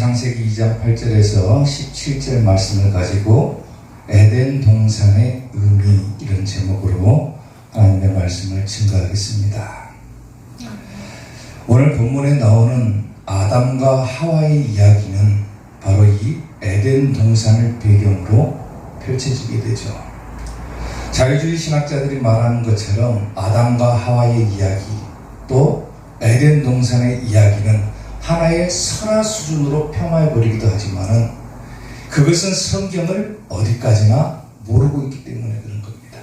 창세기 2장 8절에서 17절 말씀을 가지고 에덴 동산의 의미, 이런 제목으로 하나님의 말씀을 증거하겠습니다. 오늘 본문에 나오는 아담과 하와의 이야기는 바로 이 에덴 동산을 배경으로 펼쳐지게 되죠. 자유주의 신학자들이 말하는 것처럼 아담과 하와의 이야기, 또 에덴 동산의 이야기는 하나의 선화 수준으로 평화해버리기도 하지만은 그것은 성경을 어디까지나 모르고 있기 때문에 그런 겁니다.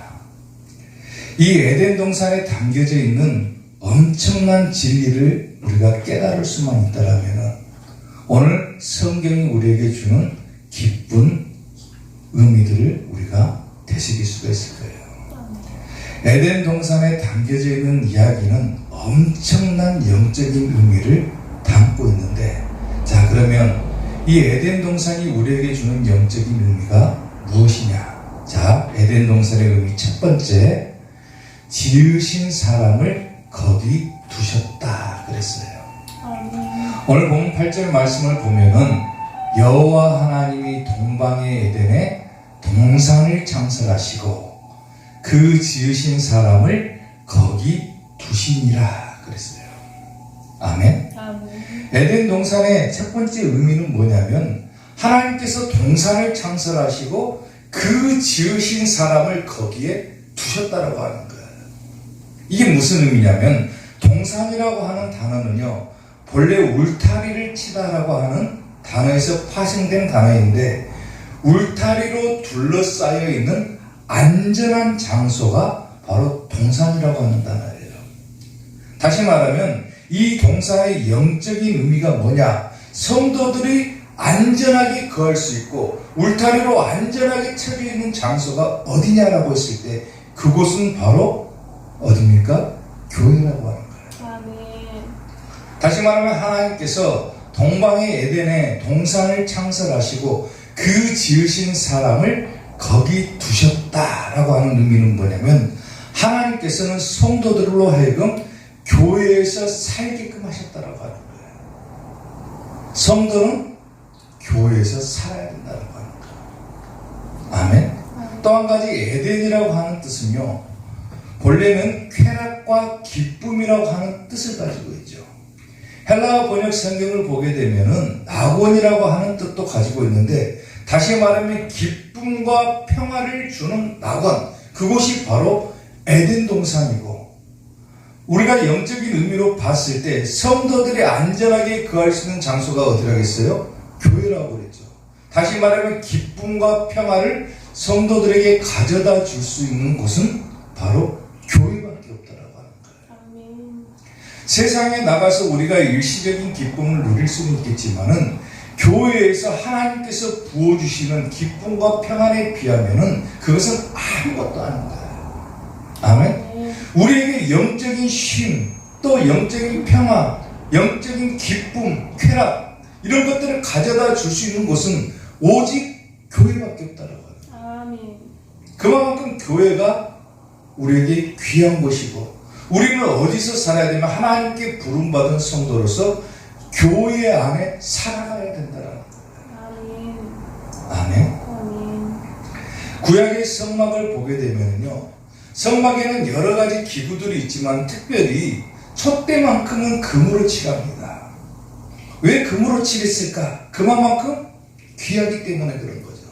이 에덴 동산에 담겨져 있는 엄청난 진리를 우리가 깨달을 수만 있다라면 오늘 성경이 우리에게 주는 기쁜 의미들을 우리가 되새길 수가 있을 거예요. 에덴 동산에 담겨져 있는 이야기는 엄청난 영적인 의미를 담고 있는데, 자, 그러면 이 에덴 동산이 우리에게 주는 영적인 의미가 무엇이냐? 자, 에덴 동산의 의미 첫 번째, 지으신 사람을 거기 두셨다 그랬어요. 오늘 본문 8절 말씀을 보면은 여호와 하나님이 동방의 에덴에 동산을 창설하시고 그 지으신 사람을 거기 두시니라 그랬어요. 아멘. 에덴 동산의 첫 번째 의미는 뭐냐면 하나님께서 동산을 창설하시고 그 지으신 사람을 거기에 두셨다라고 하는 거예요. 이게 무슨 의미냐면 동산이라고 하는 단어는요, 본래 울타리를 치다라고 하는 단어에서 파생된 단어인데 울타리로 둘러싸여 있는 안전한 장소가 바로 동산이라고 하는 단어예요. 다시 말하면 이 동산의 영적인 의미가 뭐냐? 성도들이 안전하게 거할 수 있고 울타리로 안전하게 쳐져 있는 장소가 어디냐라고 했을 때 그곳은 바로 어디입니까? 교회라고 하는 거예요. 아멘. 다시 말하면 하나님께서 동방의 에덴에 동산을 창설하시고 그 지으신 사람을 거기 두셨다라고 하는 의미는 뭐냐면 하나님께서는 성도들로 하여금 교회에서 살게끔 하셨다라고 하는 거예요. 성도는 교회에서 살아야 된다고 하는 거예요. 아멘. 또 한 가지 에덴이라고 하는 뜻은요, 본래는 쾌락과 기쁨이라고 하는 뜻을 가지고 있죠. 헬라어 번역 성경을 보게 되면은 낙원이라고 하는 뜻도 가지고 있는데, 다시 말하면 기쁨과 평화를 주는 낙원, 그곳이 바로 에덴 동산이고, 우리가 영적인 의미로 봤을 때 성도들이 안전하게 거할 수 있는 장소가 어디라겠어요? 교회라고 그랬죠. 다시 말하면 기쁨과 평화를 성도들에게 가져다 줄 수 있는 곳은 바로 교회밖에 없다라고 하는 거예요. 아멘. 세상에 나가서 우리가 일시적인 기쁨을 누릴 수는 있겠지만은 교회에서 하나님께서 부어주시는 기쁨과 평안에 비하면은 그것은 아무것도 아닌 거예요. 아멘. 우리에게 영적인 쉼, 또 영적인 평화, 영적인 기쁨, 쾌락, 이런 것들을 가져다 줄 수 있는 곳은 오직 교회밖에 없다라고 합니다. 아멘. 그만큼 교회가 우리에게 귀한 곳이고, 우리는 어디서 살아야 되면 하나님께 부름받은 성도로서 교회 안에 살아가야 된다라는 거예요. 아멘. 아멘. 구약의 성막을 보게 되면요, 성막에는 여러 가지 기구들이 있지만 특별히 촛대만큼은 금으로 칠합니다. 왜 금으로 칠했을까? 그만큼 귀하기 때문에 그런 거죠.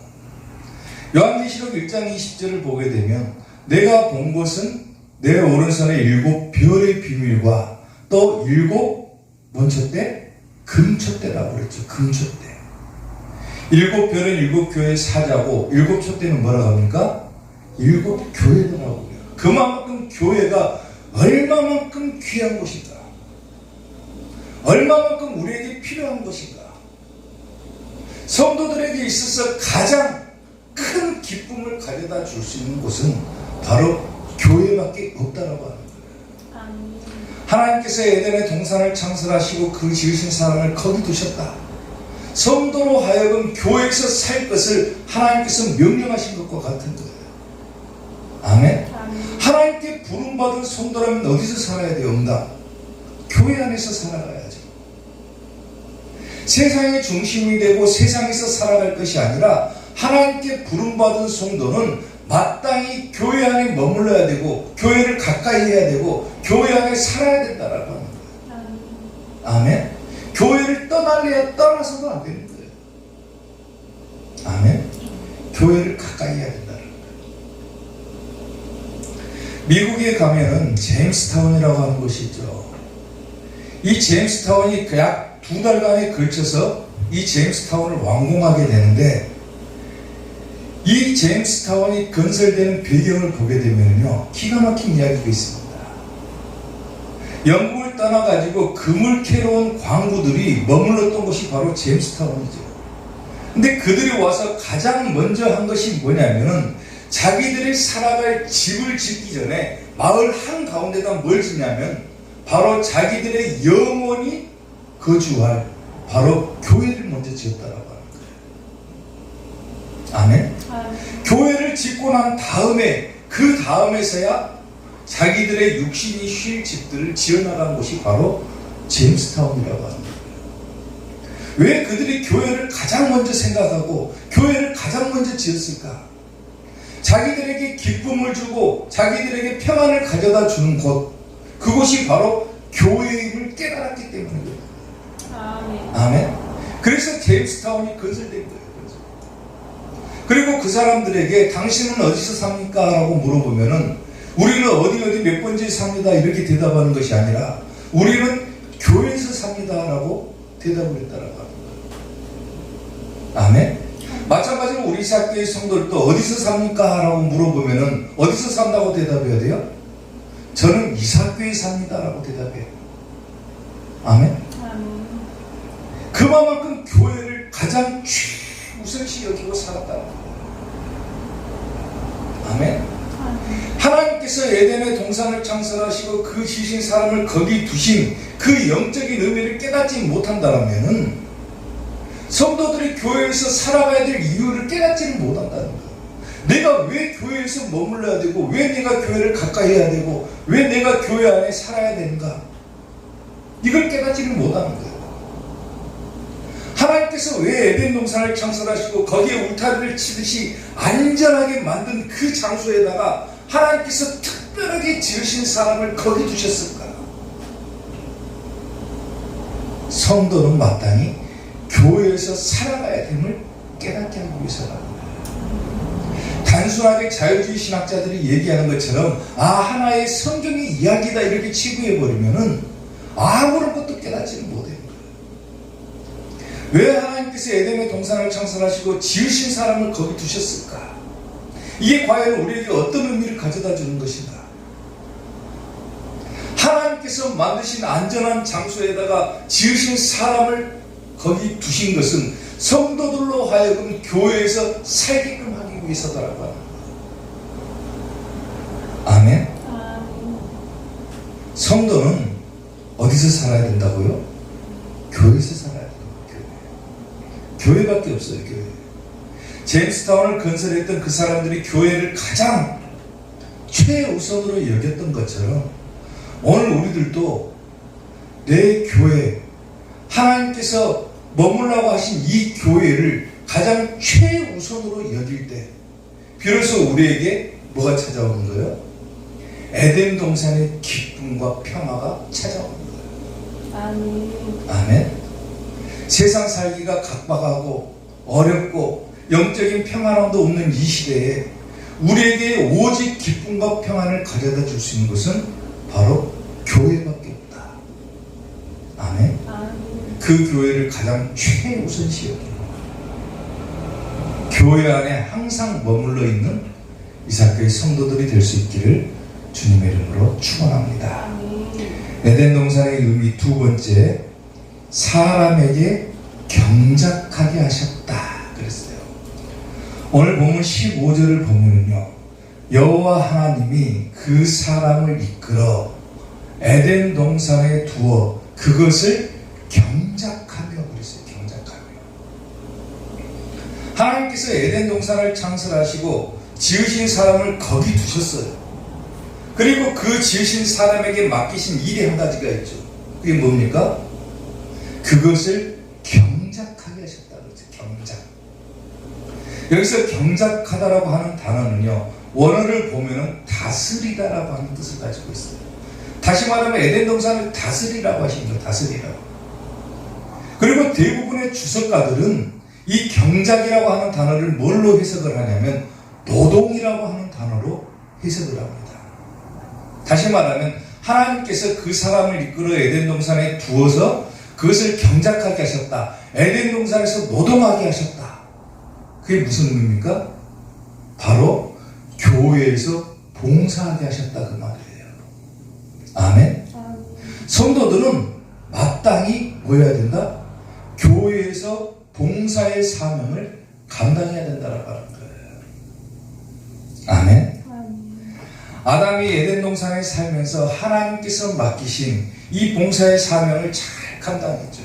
요한계시록 1장 20절을 보게 되면 내가 본 것은 내 오른손에 7 별의 비밀과 또 7 뭔 촛대? 금촛대라고 그랬죠. 금촛대. 7 별은 7 교회의 사자고 7 촛대는 뭐라고 합니까? 7 교회더라고요. 그만큼 교회가 얼마만큼 귀한 곳인가, 얼마만큼 우리에게 필요한 것인가. 성도들에게 있어서 가장 큰 기쁨을 가져다 줄 수 있는 곳은 바로 교회밖에 없다라고 하는 거예요. 하나님께서 에덴의 동산을 창설하시고 그 지으신 사람을 거기 두셨다. 성도로 하여금 교회에서 살 것을 하나님께서 명령하신 것과 같은 거예요. 아멘. 하나님께 부름받은 성도라면 어디서 살아야 돼요? 응답. 교회 안에서 살아가야죠. 세상의 중심이 되고 세상에서 살아갈 것이 아니라 하나님께 부름받은 성도는 마땅히 교회 안에 머물러야 되고 교회를 가까이 해야 되고 교회 안에 살아야 된다라고 하는 거예요. 아멘. 교회를 떠날래야 떠나서도 안 되는 거예요. 아멘. 교회를 가까이 해야 된다는 거예요. 미국에 가면은 제임스타운이라고 하는 곳이 있죠. 이 제임스타운이 약 2달간에 걸쳐서 이 제임스타운을 완공하게 되는데, 이 제임스타운이 건설되는 배경을 보게 되면요, 기가 막힌 이야기가 있습니다. 영국을 떠나가지고 금을 캐러 온 광부들이 머물렀던 곳이 바로 제임스타운이죠. 근데 그들이 와서 가장 먼저 한 것이 뭐냐면은, 자기들이 살아갈 집을 짓기 전에 마을 한가운데다 뭘 짓냐면 바로 자기들의 영혼이 거주할 바로 교회를 먼저 지었다라고 하는 거예요. 아멘. 교회를 짓고 난 다음에 그 다음에서야 자기들의 육신이 쉴 집들을 지어나간 곳이 바로 제임스타운이라고 하는 거예요. 왜 그들이 교회를 가장 먼저 생각하고 교회를 가장 먼저 지었을까? 자기들에게 기쁨을 주고 자기들에게 평안을 가져다 주는 곳, 그곳이 바로 교회임을 깨달았기 때문이에요. 아멘. 아멘. 그래서 제임스타운이 건설된 거예요. 그리고 그 사람들에게 당신은 어디서 삽니까? 라고 물어보면은 우리는 어디 몇 번째 삽니다 이렇게 대답하는 것이 아니라 우리는 교회에서 삽니다 라고 대답을 했다라고 하는 거예요. 아멘. 마찬가지로 우리 사교의 성도들도 어디서 삽니까? 라고 물어보면은 어디서 산다고 대답해야 돼요? 저는 이 사교에 삽니다 라고 대답해요. 아멘. 그만큼 교회를 가장 최우선시 여기고 살았다는 거예요. 아멘. 하나님께서 에덴의 동산을 창설하시고 그 지으신 사람을 거기 두신 그 영적인 의미를 깨닫지 못한다면은 성도들이 교회에서 살아가야 될 이유를 깨닫지는 못한다는 거예요. 내가 왜 교회에서 머물러야 되고 왜 내가 교회를 가까이 해야 되고 왜 내가 교회 안에 살아야 되는가, 이걸 깨닫지는 못하는 거예요. 하나님께서 왜 에덴 동산을 창설하시고 거기에 울타리를 치듯이 안전하게 만든 그 장소에다가 하나님께서 특별하게 지으신 사람을 거기 두셨을까? 성도는 마땅히 교회에서 살아가야 됨을 깨닫게 하기 위해서라는 거예요. 단순하게 자유주의 신학자들이 얘기하는 것처럼 하나의 성경의 이야기다 이렇게 치부해버리면은 아무런 것도 깨닫지는 못해요. 왜 하나님께서 에덴의 동산을 창설하시고 지으신 사람을 거기 두셨을까? 이게 과연 우리에게 어떤 의미를 가져다 주는 것인가? 하나님께서 만드신 안전한 장소에다가 지으신 사람을 거기 두신 것은 성도들로 하여금 교회에서 살게끔 하기 위해서다라고 합니다. 아멘. 성도는 어디서 살아야 된다고요? 교회에서 살아야 된다고. 교회밖에 없어요. 교회. 제임스타운을 건설했던 그 사람들이 교회를 가장 최우선으로 여겼던 것처럼 오늘 우리들도 내 교회, 하나님께서 머물라고 하신 이 교회를 가장 최우선으로 여길 때 비로소 우리에게 뭐가 찾아오는 거예요? 에덴 동산의 기쁨과 평화가 찾아오는 거예요. 아멘. 아멘. 세상 살기가 각박하고 어렵고 영적인 평안함도 없는 이 시대에 우리에게 오직 기쁨과 평안을 가져다 줄 수 있는 것은 바로 교회밖에 없다. 아멘. 그 교회를 가장 최우선시 여기고 교회 안에 항상 머물러 있는 이사교의 성도들이 될 수 있기를 주님의 이름으로 축원합니다. 에덴 동산의 의미 두 번째, 사람에게 경작하게 하셨다 그랬어요. 오늘 본문 15절을 보면요, 여호와 하나님이 그 사람을 이끌어 에덴 동산에 두어 그것을 경작하며 그랬어요. 경작하며. 하나님께서 에덴 동산을 창설하시고 지으신 사람을 거기 두셨어요. 그리고 그 지으신 사람에게 맡기신 일이 한 가지가 있죠. 그게 뭡니까? 그것을 경작하며 여기서 경작하다라고 하는 단어는요, 원어를 보면은 다스리다라고 하는 뜻을 가지고 있어요. 다시 말하면 에덴 동산을 다스리라고 하신 거예요. 다스리라고. 그리고 대부분의 주석가들은 이 경작이라고 하는 단어를 뭘로 해석을 하냐면 노동이라고 하는 단어로 해석을 합니다. 다시 말하면 하나님께서 그 사람을 이끌어 에덴 동산에 두어서 그것을 경작하게 하셨다. 에덴 동산에서 노동하게 하셨다. 그게 무슨 의미입니까? 바로 교회에서 봉사하게 하셨다 그 말이에요. 아멘. 성도들은 마땅히 뭐 해야 된다? 교회에서 봉사의 사명을 감당해야 된다라고 하는 거예요. 아멘. 아담이 에덴 동산에 살면서 하나님께서 맡기신 이 봉사의 사명을 잘 감당했죠.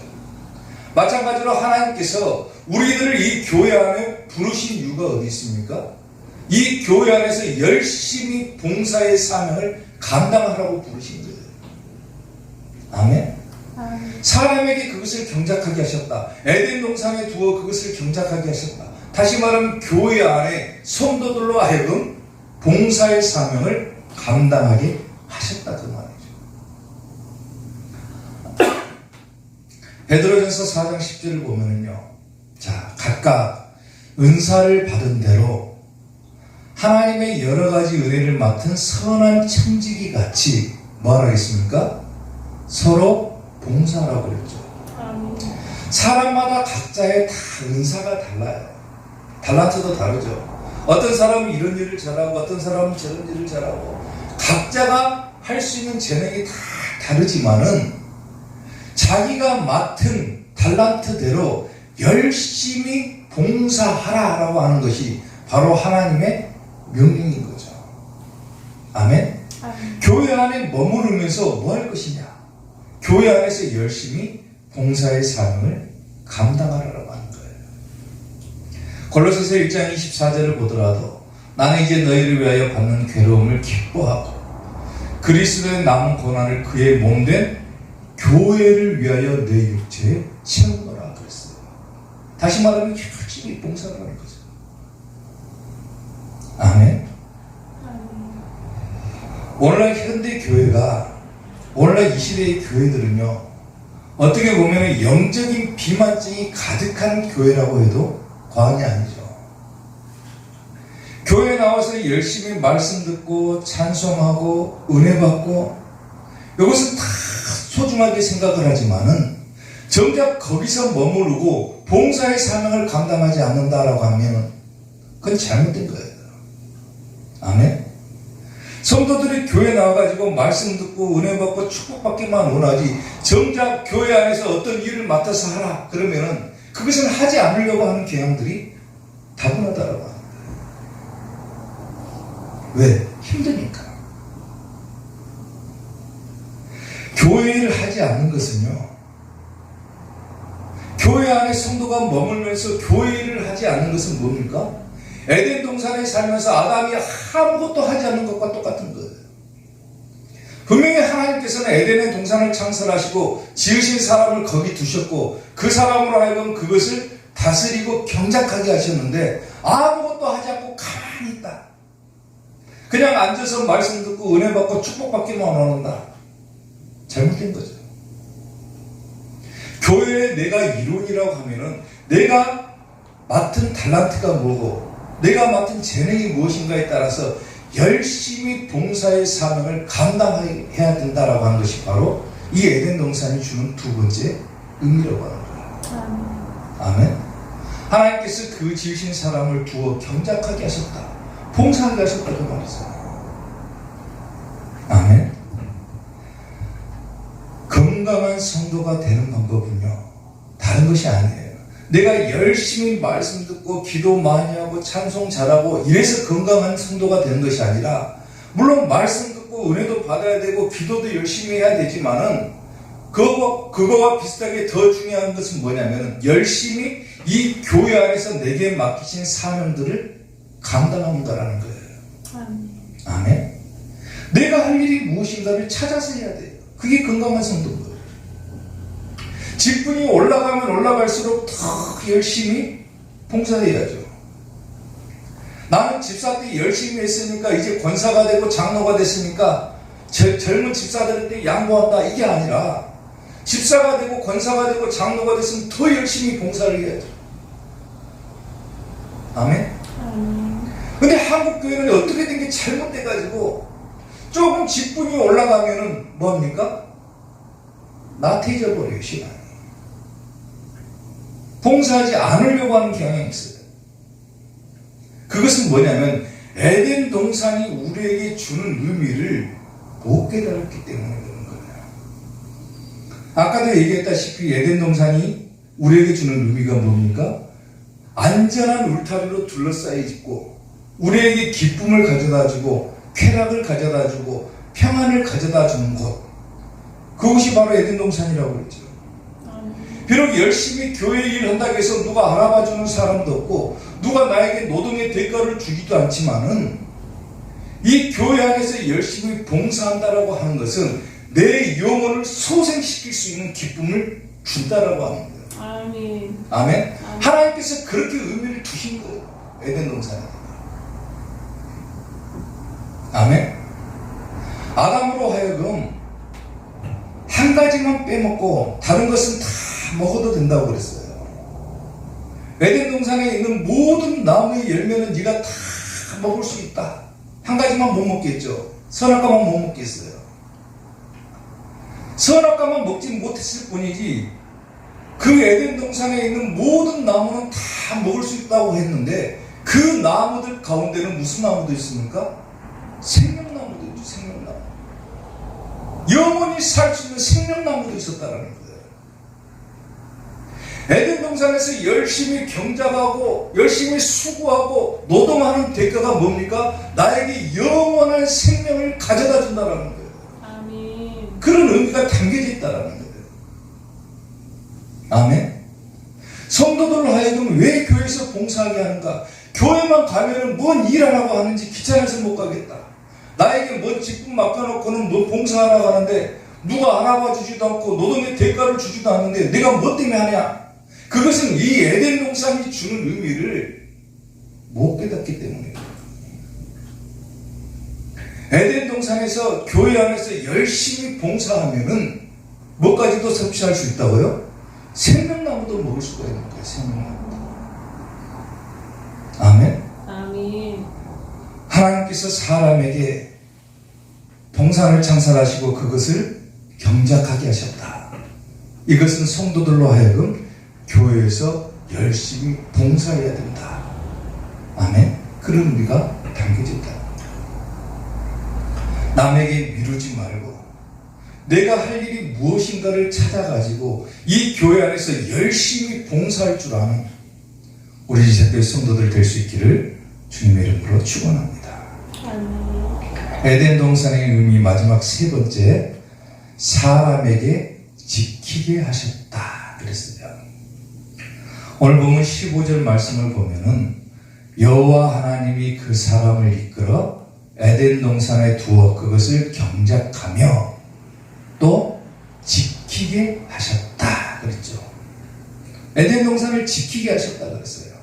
마찬가지로 하나님께서 우리들을 이 교회 안에 부르신 이유가 어디 있습니까? 이 교회 안에서 열심히 봉사의 사명을 감당하라고 부르신 거예요. 아멘. 사람에게 그것을 경작하게 하셨다. 에덴 동산에 두어 그것을 경작하게 하셨다. 다시 말하면 교회 안에 성도들로 하여금 봉사의 사명을 감당하게 하셨다 그 말이죠. 베드로전서 4장 10절을 보면은요, 자, 각각 은사를 받은 대로 하나님의 여러 가지 은혜를 맡은 선한 청지기 같이 뭐 하겠습니까? 서로 봉사라고 그랬죠. 사람마다 각자의 다 은사가 달라요. 달란트도 다르죠. 어떤 사람은 이런 일을 잘하고 어떤 사람은 저런 일을 잘하고 각자가 할 수 있는 재능이 다 다르지만은 자기가 맡은 달란트대로 열심히 봉사하라라고 하는 것이 바로 하나님의 명령인 거죠. 아멘. 교회 안에 머무르면서 뭐 할 것이냐? 교회 안에서 열심히 봉사의 사명을 감당하라고 하는 거예요. 골로새서 1장 24절을 보더라도 나는 이제 너희를 위하여 받는 괴로움을 기뻐하고 그리스도의 남은 고난을 그의 몸된 교회를 위하여 내 육체에 채우노라 그랬어요. 다시 말하면 열심히 봉사를 하는 거죠. 아멘. 오늘날 현대 교회가, 오늘날 이 시대의 교회들은요, 어떻게 보면 영적인 비만증이 가득한 교회라고 해도 과언이 아니죠. 교회에 나와서 열심히 말씀 듣고 찬송하고 은혜 받고 이것은 다 소중하게 생각을 하지만은 정작 거기서 머무르고 봉사의 사명을 감당하지 않는다라고 하면 그건 잘못된 거예요. 아멘. 성도들이 교회 나와가지고 말씀 듣고 은혜 받고 축복받기만 원하지 정작 교회 안에서 어떤 일을 맡아서 하라 그러면은 그것은 하지 않으려고 하는 경향들이 다분하다라고 합니다. 왜? 힘드니까. 교회 일을 하지 않는 것은요, 교회 안에 성도가 머물면서 교회 일을 하지 않는 것은 뭡니까? 에덴 동산에 살면서 아담이 아무것도 하지 않는 것과 똑같은 거예요. 분명히 하나님께서는 에덴의 동산을 창설하시고 지으신 사람을 거기 두셨고 그 사람으로 하여금 그것을 다스리고 경작하게 하셨는데 아무것도 하지 않고 가만히 있다. 그냥 앉아서 말씀 듣고 은혜 받고 축복받기만 원한다. 잘못된 거죠. 교회에 내가 일원이라고 하면은 내가 맡은 달란트가 뭐고 내가 맡은 재능이 무엇인가에 따라서 열심히 봉사의 사명을 감당해야 된다라고 하는 것이 바로 이 에덴 동산이 주는 두 번째 의미라고 하는 거예요. 아멘. 하나님께서 그 지으신 사람을 두어 경작하게 하셨다. 봉사하게 하셨다 그 말이죠. 아멘. 건강한 성도가 되는 방법은요, 다른 것이 아니에요. 내가 열심히 말씀 듣고 기도 많이 하고 찬송 잘하고 이래서 건강한 성도가 되는 것이 아니라, 물론 말씀 듣고 은혜도 받아야 되고 기도도 열심히 해야 되지만은 그거와 비슷하게 더 중요한 것은 뭐냐면 열심히 이 교회 안에서 내게 맡기신 사명들을 감당한다라는 거예요. 아멘. 내가 할 일이 무엇인가를 찾아서 해야 돼요. 그게 건강한 성도인 거예요. 직분이 올라가면 올라갈수록 더 열심히 봉사해야죠. 집사 때 열심히 했으니까 이제 권사가 되고 장로가 됐으니까 젊은 집사들한테 양보한다, 이게 아니라 집사가 되고 권사가 되고 장로가 됐으면 더 열심히 봉사를 해야죠. 아멘? 근데 한국 교회는 어떻게 된 게 잘못돼가지고 조금 직분이 올라가면은 뭡니까? 나태해져 버려요, 시간이. 봉사하지 않으려고 하는 경향이 있어요. 그것은 뭐냐면 에덴 동산이 우리에게 주는 의미를 못 깨달았기 때문에 그런 거예요. 아까도 얘기했다시피 에덴 동산이 우리에게 주는 의미가 뭡니까? 안전한 울타리로 둘러싸여 있고 우리에게 기쁨을 가져다주고 쾌락을 가져다주고 평안을 가져다주는 곳, 그것이 바로 에덴 동산이라고 그랬죠. 비록 열심히 교회 일 한다고 해서 누가 알아봐주는 사람도 없고 누가 나에게 노동의 대가를 주지도 않지만은 이 교회 안에서 열심히 봉사한다라고 하는 것은 내 영혼을 소생시킬 수 있는 기쁨을 준다라고 하는 거예요. 아멘. 아멘. 하나님께서 그렇게 의미를 두신 거예요, 에덴 동산에. 아멘. 아담으로 하여금 한 가지만 빼먹고 다른 것은 다 먹어도 된다고 그랬어요. 에덴 동산에 있는 모든 나무의 열매는 네가 다 먹을 수 있다. 한 가지만 못 먹겠죠. 선악과만 못 먹겠어요. 선악과만 먹지 못했을 뿐이지 그 에덴 동산에 있는 모든 나무는 다 먹을 수 있다고 했는데 그 나무들 가운데는 무슨 나무도 있습니까? 생명나무도 있죠. 생명나무. 영원히 살 수 있는 생명나무도 있었다는 거예요. 에덴 동산에서 열심히 경작하고 열심히 수고하고 노동하는 대가가 뭡니까? 나에게 영원한 생명을 가져다 준다는 거예요. 아멘. 그런 의미가 담겨져 있다는 거예요. 아멘. 성도들로 하여금 왜 교회에서 봉사하게 하는가? 교회만 가면은 뭔 일하라고 하는지 귀찮아서 못 가겠다. 나에게 뭔 직분 맡겨놓고는 뭔 봉사하라고 하는데 누가 알아봐 주지도 않고 노동의 대가를 주지도 않는데 내가 뭐 때문에 하냐? 그것은 이 에덴 동산이 주는 의미를 못 깨닫기 때문이에요. 에덴 동산에서 교회 안에서 열심히 봉사하면은 뭐까지도 섭취할 수 있다고요? 생명나무도 먹을 수가 있는 거예요. 생명나무도. 아멘. 아멘. 하나님께서 사람에게 동산을 창설하시고 그것을 경작하게 하셨다. 이것은 성도들로 하여금 교회에서 열심히 봉사해야 된다. 아멘. 그런 의미가 담겨져 있다. 남에게 미루지 말고 내가 할 일이 무엇인가를 찾아가지고 이 교회 안에서 열심히 봉사할 줄 아는 우리 지체교회 성도들 될 수 있기를 주님의 이름으로 축원합니다. 에덴 동산의 의미 마지막 세 번째, 사람에게 지키게 하셨다 그랬어요. 오늘 보면 15절 말씀을 보면은 여호와 하나님이 그 사람을 이끌어 에덴 동산에 두어 그것을 경작하며 또 지키게 하셨다 그랬죠. 에덴 동산을 지키게 하셨다 그랬어요.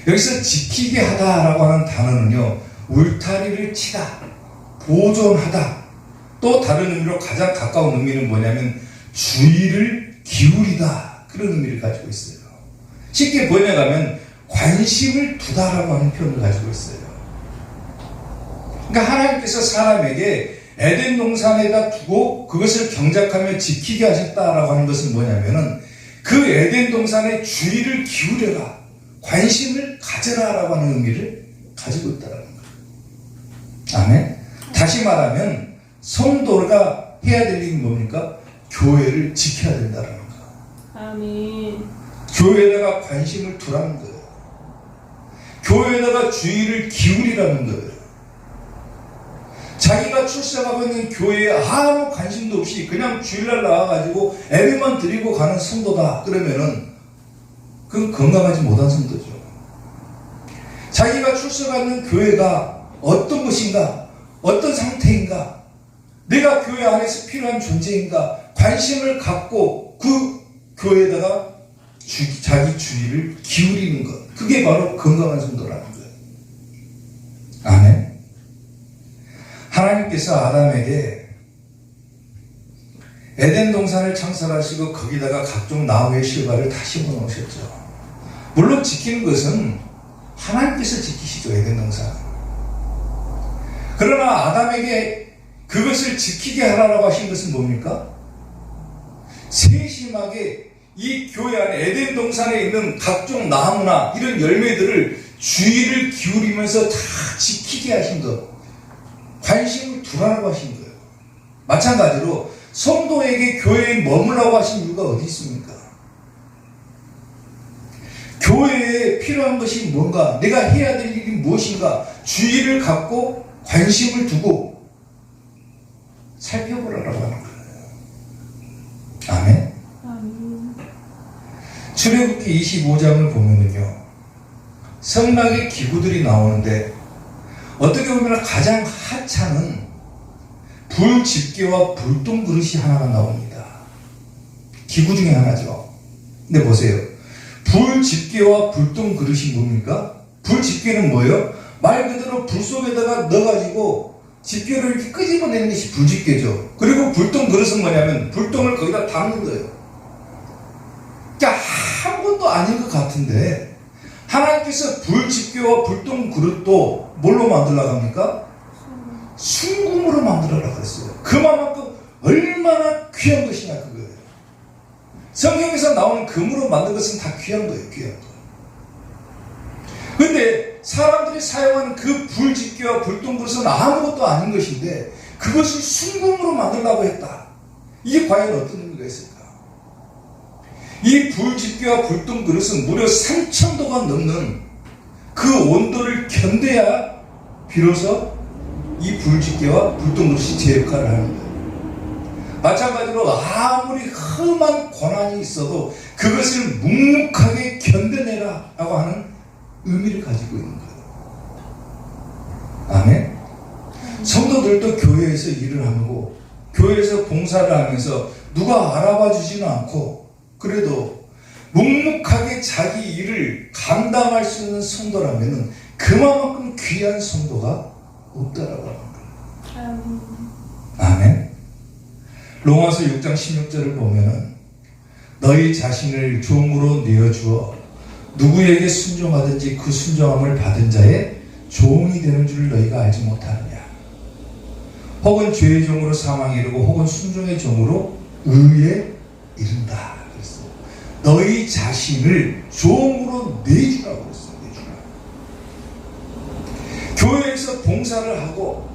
여기서 지키게 하다라고 하는 단어는요, 울타리를 치다, 보존하다, 또 다른 의미로 가장 가까운 의미는 뭐냐면 주의를 기울이다, 그런 의미를 가지고 있어요. 쉽게 번역하면 관심을 두다라고 하는 표현을 가지고 있어요. 그러니까 하나님께서 사람에게 에덴 동산에다 두고 그것을 경작하며 지키게 하셨다라고 하는 것은 뭐냐면은 그 에덴 동산에 주의를 기울여라, 관심을 가져라라고 하는 의미를 가지고 있다는 거예요. 아멘. 다시 말하면 성도가 해야 될 일이 뭡니까? 교회를 지켜야 된다는 거예요. 아멘. 교회에다가 관심을 두라는 거예요. 교회에다가 주의를 기울이라는 거예요. 자기가 출석하고 있는 교회에 아무 관심도 없이 그냥 주일날 나와가지고 예배만 드리고 가는 성도다 그러면은 그건 건강하지 못한 성도죠. 자기가 출석하는 교회가 어떤 것인가, 어떤 상태인가, 내가 교회 안에서 필요한 존재인가 관심을 갖고 그 교회에다가 자기 주의를 기울이는 것, 그게 바로 건강한 성도라는 거예요. 하나님께서 아담에게 에덴 동산을 창설하시고 거기다가 각종 나무의 실과를 다 심어놓으셨죠. 물론 지키는 것은 하나님께서 지키시죠, 에덴 동산. 그러나 아담에게 그것을 지키게 하라고 하신 것은 뭡니까? 세심하게 이 교회 안에 에덴 동산에 있는 각종 나무나 이런 열매들을 주의를 기울이면서 다 지키게 하신 것, 관심을 두라고 하신 거예요. 마찬가지로 성도에게 교회에 머물라고 하신 이유가 어디 있습니까? 교회에 필요한 것이 뭔가, 내가 해야 될 일이 무엇인가 주의를 갖고 관심을 두고 살펴보라고 하는 거예요. 아멘. 아멘. 출애굽기 25장을 보면은요, 성막의 기구들이 나오는데 어떻게 보면 가장 하찮은 불 집게와 불똥 그릇이 하나가 나옵니다. 기구 중에 하나죠. 근데 보세요. 불 집게와 불똥 그릇이 뭡니까? 불 집게는 뭐예요? 말 그대로 불 속에다가 넣어가지고 집게를 이렇게 끄집어내는 것이 불 집게죠. 그리고 불똥 그릇은 뭐냐면 불똥을 거기다 담는 거예요. 그러니까 아무것도 아닌 것 같은데 하나님께서 불 집게와 불똥 그릇도 뭘로 만들려고 합니까? 순금으로 만들어라 그랬어요. 그만큼 얼마나 귀한 것이냐 그거예요. 성경에서 나오는 금으로 만든 것은 다 귀한 거예요. 귀한 거. 근데 사람들이 사용하는 그 불 집게와 불똥 그릇은 아무것도 아닌 것인데 그것을 순금으로 만들려고 했다. 이게 과연 어떤 의미가 있을까? 이 불 집게와 불똥 그릇은 무려 3000도가 넘는 그 온도를 견뎌야 비로소 이 불 집게와 불똥 그릇이 제 역할을 하는 거예요. 마찬가지로 아무리 험한 고난이 있어도 그것을 묵묵하게 견뎌내라 라고 하는 의미를 가지고 있는 거예요. 아멘. 성도들도 교회에서 일을 하고 교회에서 봉사를 하면서 누가 알아봐 주지는 않고 그래도 묵묵하게 자기 일을 감당할 수 있는 성도라면 그만큼 귀한 성도가 없다라고 하는 거예요. 아멘. 로마서 6장 16절을 보면은 너희 자신을 종으로 내어주어 누구에게 순종하든지 그 순종함을 받은 자의 종이 되는 줄 너희가 알지 못하느냐. 혹은 죄의 종으로 사망에 이르고 혹은 순종의 종으로 의에 이른다. 그랬어요. 너희 자신을 종으로 내주라고 그랬어요. 내주라. 교회에서 봉사를 하고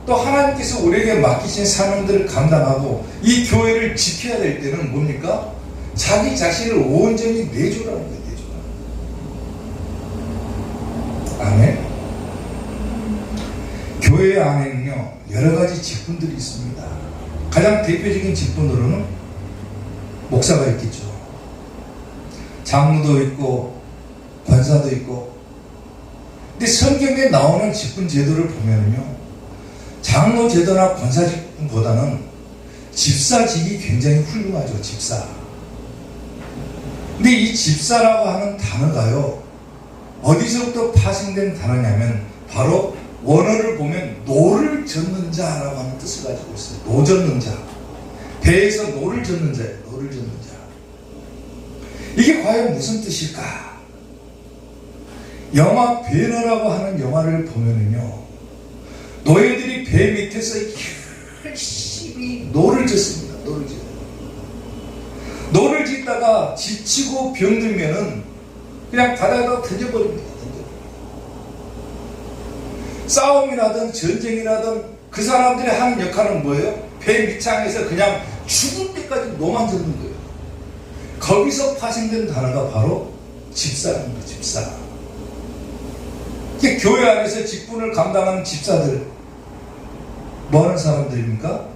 또 하나님께서 우리에게 맡기신 사명들을 감당하고 이 교회를 지켜야 될 때는 뭡니까? 자기 자신을 온전히 내주라는 거예요. 내주라. 아멘. 교회 안에는요 여러 가지 직분들이 있습니다. 가장 대표적인 직분으로는 목사가 있겠죠. 장로도 있고 권사도 있고. 근데 성경에 나오는 직분 제도를 보면요 장로 제도나 권사 직분보다는 집사직이 굉장히 훌륭하죠. 집사. 근데 이 집사라고 하는 단어가요 어디서부터 파생된 단어냐면 바로 원어를 보면 노를 젓는 자라고 하는 뜻을 가지고 있어요. 노 젓는 자. 배에서 노를 젓는 자예요. 노를 젓는 자. 이게 과연 무슨 뜻일까? 영화 배너라고 하는 영화를 보면은요 노예들이 배 밑에서 열심히 노를 젓습니다. 노를 젓어요. 노를 짓다가 지치고 병들면은 그냥 바다에다 던져버립니다. 싸움이라든 전쟁이라든 그 사람들이 하는 역할은 뭐예요? 배 밑창에서 그냥 죽을 때까지 노만 젓는 거예요. 거기서 파생된 단어가 바로 집사입니다. 집사. 이게 교회 안에서 직분을 감당하는 집사들 뭐하는 사람들입니까?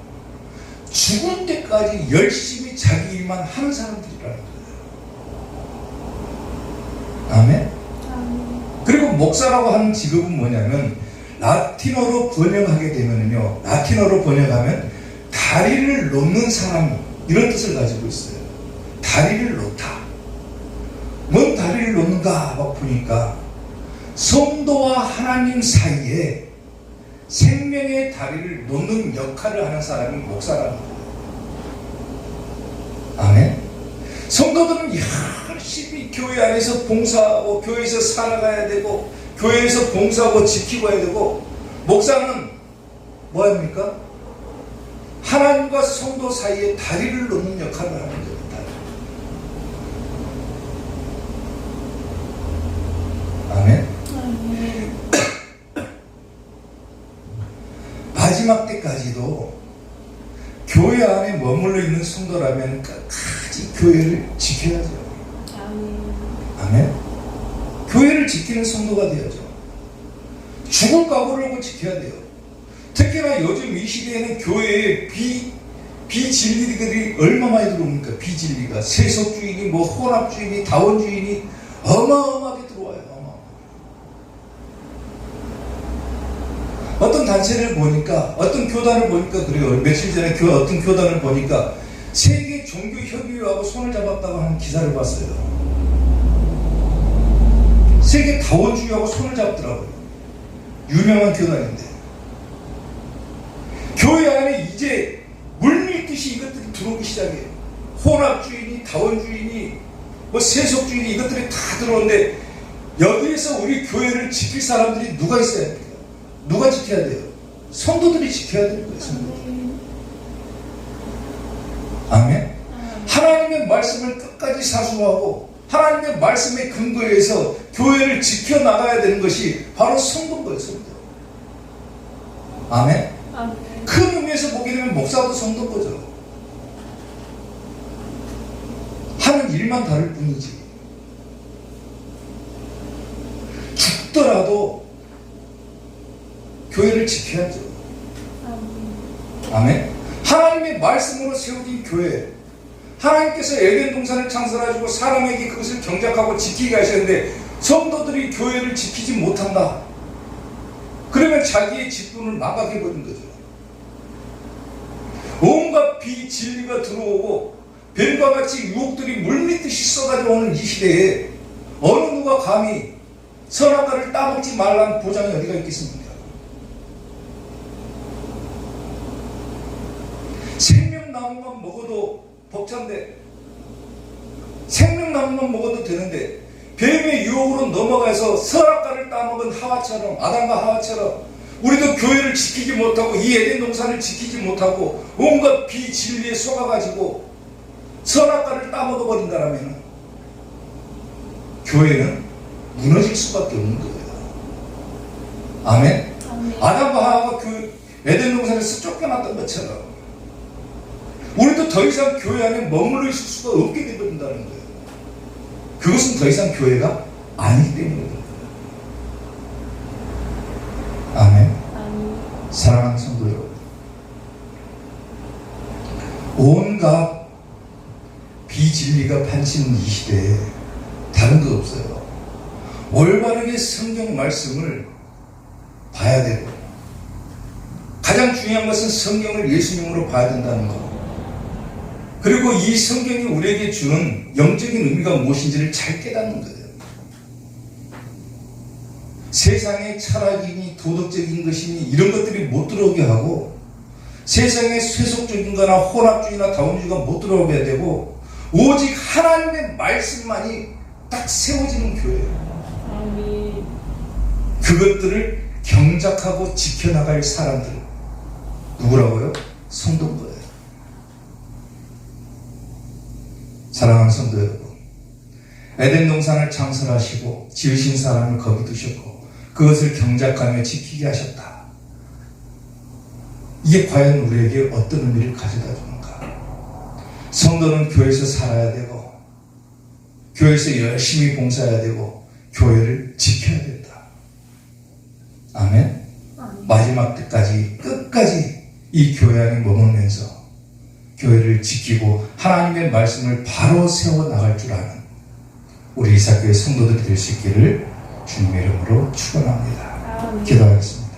죽을 때까지 열심히 자기 일만 하는 사람들이라는 거예요. 아멘? 그리고 목사라고 하는 직업은 뭐냐면 라틴어로 번역하게 되면요 라틴어로 번역하면 다리를 놓는 사람 이런 뜻을 가지고 있어요. 다리를 놓다. 뭔 다리를 놓는가 막 보니까 성도와 하나님 사이에 생명의 다리를 놓는 역할을 하는 사람이 목사라는 거예요. 아멘. 성도들은 열심히 교회 안에서 봉사하고 교회에서 살아가야 되고 교회에서 봉사하고 지키고 해야 되고, 목사는 뭐 합니까? 하나님과 성도 사이에 다리를 놓는 역할을 하는 겁니다. 아멘. 아멘. 마지막 때까지도 교회 안에 머물러 있는 성도라면 끝까지 교회를 지켜야죠. 아멘. 아멘. 교회를 지키는 성도가 되어야죠. 죽을 각오를 하고 지켜야 돼요. 특히나 요즘 이 시대에는 교회에 비진리들이 얼마 많이 들어옵니까? 비진리가 세속주의니 뭐 혼합주의니 다원주의니 어마어마하게 들어와요. 어떤 단체를 보니까, 어떤 교단을 보니까 그래요. 며칠 전에 어떤 교단을 보니까 세계 종교협의회하고 손을 잡았다고 하는 기사를 봤어요. 세계 다원주의하고 손을 잡더라고요. 유명한 교단인데. 교회 안에 이제 물밀듯이 이것들이 들어오기 시작해요. 혼합주의니 다원주의니 뭐 세속주의니 이것들이 다 들어오는데, 여기에서 우리 교회를 지킬 사람들이 누가 있어야 합니까? 누가 지켜야 돼요? 성도들이 지켜야 되는 거예요. 성도들. 아멘. 하나님의 말씀을 끝까지 사수하고 하나님의 말씀에 근거해서 교회를 지켜나가야 되는 것이 바로 성도인 거예요. 성도. 아멘. 아멘. 큰 의미에서 보게 되면 목사도 성도인 거죠. 하는 일만 다를 뿐이지. 죽더라도 교회를 지켜야죠. 아멘. 하나님의 말씀으로 세워진 교회, 하나님께서 에덴 동산을 창설하시고 사람에게 그것을 경작하고 지키게 하셨는데 성도들이 교회를 지키지 못한다. 그러면 자기의 직분을 망각해버린 거죠. 온갖 비진리가 들어오고 뱀과 같이 유혹들이 물밀듯이 쏟아져 오는 이 시대에 어느 누가 감히 선악과를 따먹지 말라는 보장이 어디가 있겠습니까? 생명나무만 먹어도 벅찬데, 생명나무만 먹어도 되는데 뱀의 유혹으로 넘어가서 선악과를 따먹은 하와처럼, 아담과 하와처럼 우리도 교회를 지키지 못하고 이 에덴 동산을 지키지 못하고 온갖 비진리에 속아가지고 선악과를 따먹어버린다라면 교회는 무너질 수밖에 없는 거예요. 아멘. 아담과 하와가 그 에덴 동산에서 쫓겨났던 것처럼 우리도 더 이상 교회 안에 머물러 있을 수가 없게 되버린다는 거예요. 그것은 더 이상 교회가 아니기 때문입니다. 아멘. 사랑하는 성도 여러분, 온갖 비진리가 판치는 이 시대에 다른 거 없어요. 올바르게 성경 말씀을 봐야 되고, 가장 중요한 것은 성경을 예수님으로 봐야 된다는 것. 그리고 이 성경이 우리에게 주는 영적인 의미가 무엇인지를 잘 깨닫는 거예요. 세상의 철학이니 도덕적인 것이니 이런 것들이 못 들어오게 하고, 세상의 세속적인 거나 혼합주의나 다원주의가 못 들어오게 되고, 오직 하나님의 말씀만이 딱 세워지는 교회예요. 아멘. 그것들을 경작하고 지켜나갈 사람들, 누구라고요? 성도인 거예요. 사랑하는 성도 여러분, 에덴 동산을 창설하시고 지으신 사람을 거기 두셨고 그것을 경작하며 지키게 하셨다. 이게 과연 우리에게 어떤 의미를 가져다 주는가? 성도는 교회에서 살아야 되고, 교회에서 열심히 봉사해야 되고, 교회를 지켜야 된다. 아멘. 마지막 때까지 끝까지 이 교회 안에 머물면서 교회를 지키고 하나님의 말씀을 바로 세워나갈 줄 아는 우리 이사교회 성도들이 될 수 있기를 주님의 이름으로 축원합니다. 기도하겠습니다.